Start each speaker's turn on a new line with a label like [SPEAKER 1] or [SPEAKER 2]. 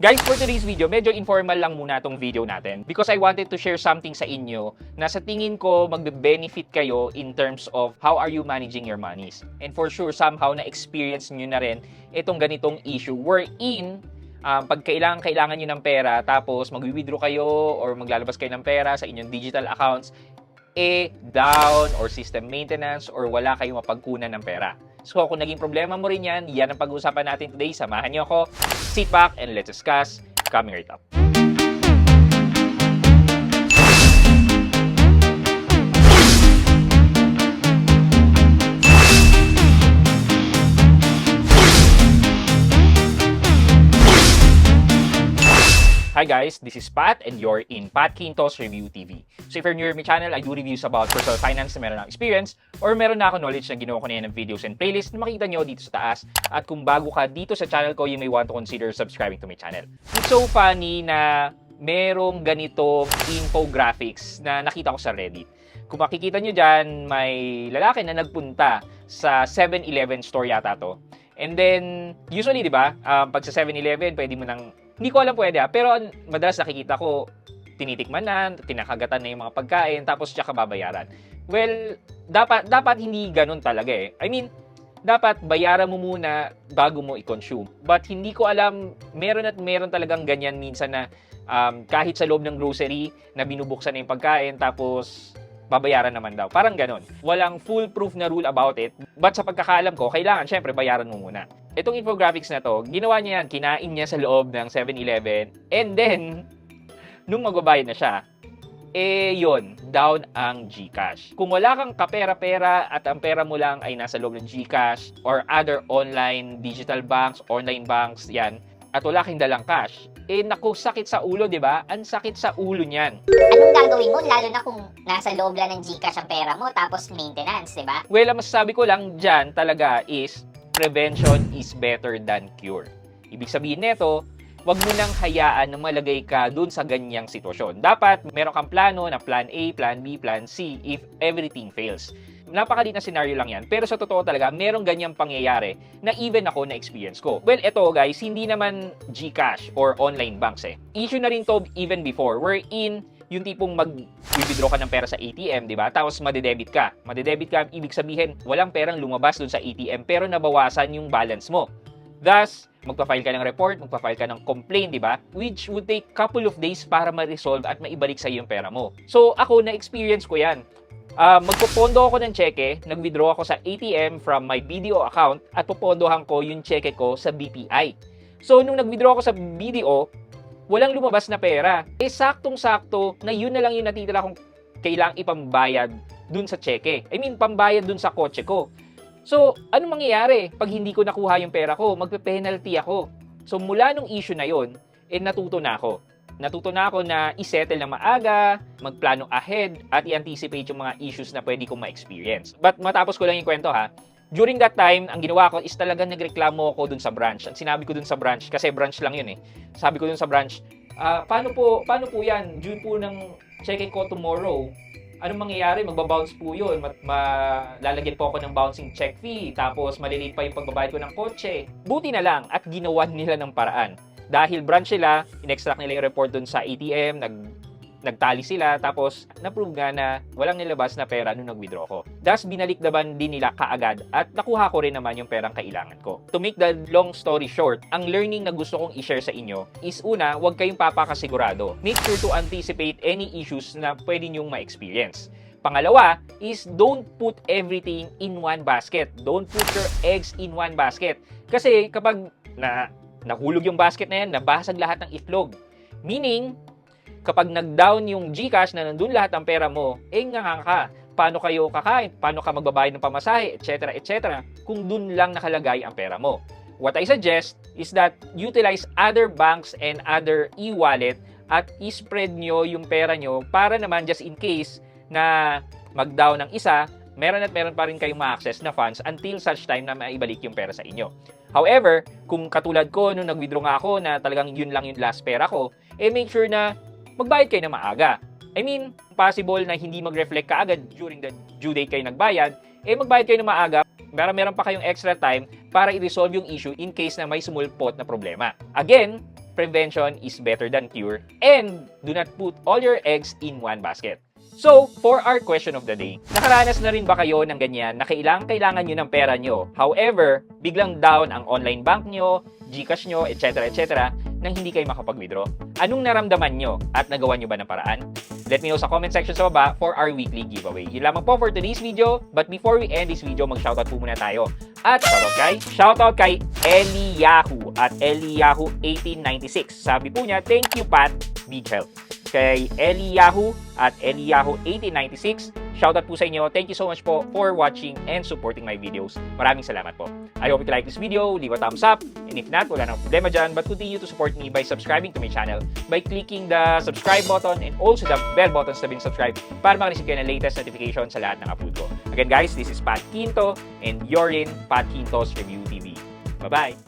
[SPEAKER 1] Guys, for today's video, medyo informal lang muna itong video natin because I wanted to share something sa inyo na sa tingin ko magbe-benefit kayo in terms of how are you managing your monies. And for sure, somehow na-experience nyo na rin itong ganitong issue wherein pag kailangan nyo ng pera tapos mag-withdraw kayo or maglalabas kayo ng pera sa inyong digital accounts, down or system maintenance or wala kayong mapagkunan ng pera. So kung naging problema mo rin yan, yan ang pag-uusapan natin today. Samahan niyo ako. Sit back and let's discuss. Coming right up. Hi guys, this is Pat and you're in Pat Quintos Review TV. So if you're new to my channel, I do reviews about personal finance na meron ng experience or meron na ako knowledge na ginawa ko na yan ng videos and playlist na makikita nyo dito sa taas. At kung bago ka dito sa channel ko, you may want to consider subscribing to my channel. It's so funny na merong ganito infographics na nakita ko sa Reddit. Kung makikita nyo dyan, may lalaki na nagpunta sa 7-Eleven store yata to. And then, usually, di ba, pag sa 7-Eleven, pwede mo nang hindi ko alam pwede pero madalas nakikita ko tinitikman na, kinakagatan na yung mga pagkain, tapos tsaka babayaran. Well, dapat hindi ganun talaga eh. I mean, dapat bayaran mo muna bago mo i-consume. But hindi ko alam, meron talagang ganyan minsan na kahit sa loob ng grocery na binubuksan na yung pagkain, tapos babayaran naman daw. Parang ganon. Walang foolproof na rule about it. But sa pagkakaalam ko, kailangan syempre bayaran mo muna. Itong infographics na to, ginawa niya yan, kinain niya sa loob ng 7-Eleven. And then, nung magbabayad na siya, yun, down ang GCash. Kung wala kang kapera-pera at ang pera mo lang ay nasa loob ng GCash or other online digital banks, online banks, yan, at wala kang dalang cash, naku, sakit sa ulo, di ba? Ang sakit sa ulo niyan.
[SPEAKER 2] Anong gagawin mo, lalo na kung nasa loob lang ng GCash ang pera mo, tapos maintenance, di ba?
[SPEAKER 1] Well, ang masasabi ko lang dyan talaga is prevention is better than cure. Ibig sabihin nito, wag mo nang hayaan na malagay ka dun sa ganyang sitwasyon. Dapat meron kang plano na plan A, plan B, plan C if everything fails. Napakaliit na scenario lang yan. Pero sa totoo talaga, merong ganyang pangyayari na even ako na-experience ko. Well, eto guys, hindi naman GCash or online banks eh. Issue na rin to even before, wherein yung tipong mag-withdraw ka ng pera sa ATM, di ba? Tapos madedebit ka. Madedebit ka, ibig sabihin, walang perang lumabas dun sa ATM pero nabawasan yung balance mo. Thus, magpa-file ka ng report, magpa-file ka ng complaint, di ba? Which would take couple of days para ma-resolve at maibalik sa iyo yung pera mo. So, ako, na-experience ko yan. Magpopondo ako ng cheque, nag-withdraw ako sa ATM from my BDO account at popondohan ko yung cheque ko sa BPI. So, nung nag-withdraw ako sa BDO, walang lumabas na pera. Saktong-sakto na yun na lang yung natitira kong kailangang ipambayad dun sa cheque. I mean, pambayad dun sa kotse ko. So, anong mangyayari? Pag hindi ko nakuha yung pera ko, magpe-penalty ako. So, mula nung issue na yun, natuto na ako. Natuto na ako na isettle na maaga, magplano ahead, at i-anticipate yung mga issues na pwede kong ma-experience. But matapos ko lang yung kwento ha, during that time, ang ginawa ko is talagang nagreklamo ako dun sa branch. At sinabi ko dun sa branch, kasi branch lang yun eh. Sabi ko dun sa branch, paano po yan? Due po ng check-in ko tomorrow. Anong mangyayari? Magbabounce po yun. Lalagyan po ako ng bouncing check fee. Tapos maliliit pa yung pagbabayad ko ng kotse. Buti na lang at ginawa nila ng paraan. Dahil branch sila, in-extract nila yung report dun sa ATM, nagtali sila, tapos na-prove nga na walang nilabas na pera nung nag-withdraw ko. Thus, binalikdaban din nila kaagad at nakuha ko rin naman yung perang kailangan ko. To make the long story short, ang learning na gusto kong i-share sa inyo is una, huwag kayong papakasigurado. Make sure to anticipate any issues na pwede nyong ma-experience. Pangalawa is don't put everything in one basket. Don't put your eggs in one basket. Kasi kapag nahulog yung basket na yan, nabasag lahat ng itlog. Meaning, kapag nag-down yung GCash na nandun lahat ng pera mo, nga ka. Paano kayo kakain? Paano ka magbabayad ng pamasahe? Etc. etc. Kung dun lang nakalagay ang pera mo. What I suggest is that utilize other banks and other e-wallet at i-spread nyo yung pera nyo para naman just in case na mag-down ng isa, meron pa rin kayong ma-access na funds until such time na maibalik yung pera sa inyo. However, kung katulad ko, nung nag-withdraw nga ako na talagang yun lang yung last pera ko, make sure na magbayad kayo na maaga. I mean, possible na hindi mag-reflect kaagad during the due date kayo nagbayad, magbayad kayo na maaga para meron pa kayong extra time para i-resolve yung issue in case na may sumulpot na problema. Again, prevention is better than cure, and do not put all your eggs in one basket. So, for our question of the day, nakaranas na rin ba kayo ng ganyan na kailangan nyo ng pera nyo? However, biglang down ang online bank nyo, GCash nyo, etc. nang hindi kayo makapag-withdraw? Anong naramdaman nyo at nagawa nyo ba ng paraan? Let me know sa comment section sa baba for our weekly giveaway. Yun lamang po for today's video. But before we end this video, mag-shoutout po muna tayo. At shoutout kay Eliyahu at Eliyahu1896. Sabi po niya, thank you Pat, big help. Kay Eliyahu at Eliyahu1896, shoutout po sa inyo. Thank you so much po for watching and supporting my videos. Maraming salamat po. I hope you like this video, leave a thumbs up, and if not, wala nang problema dyan, but continue to support me by subscribing to my channel, by clicking the subscribe button and also the bell button sa sabing subscribe para makareceive kayo ng latest notification sa lahat ng upload ko. Again guys, this is Pat Quinto, and you're in Pat Quinto's Review TV. Bye-bye!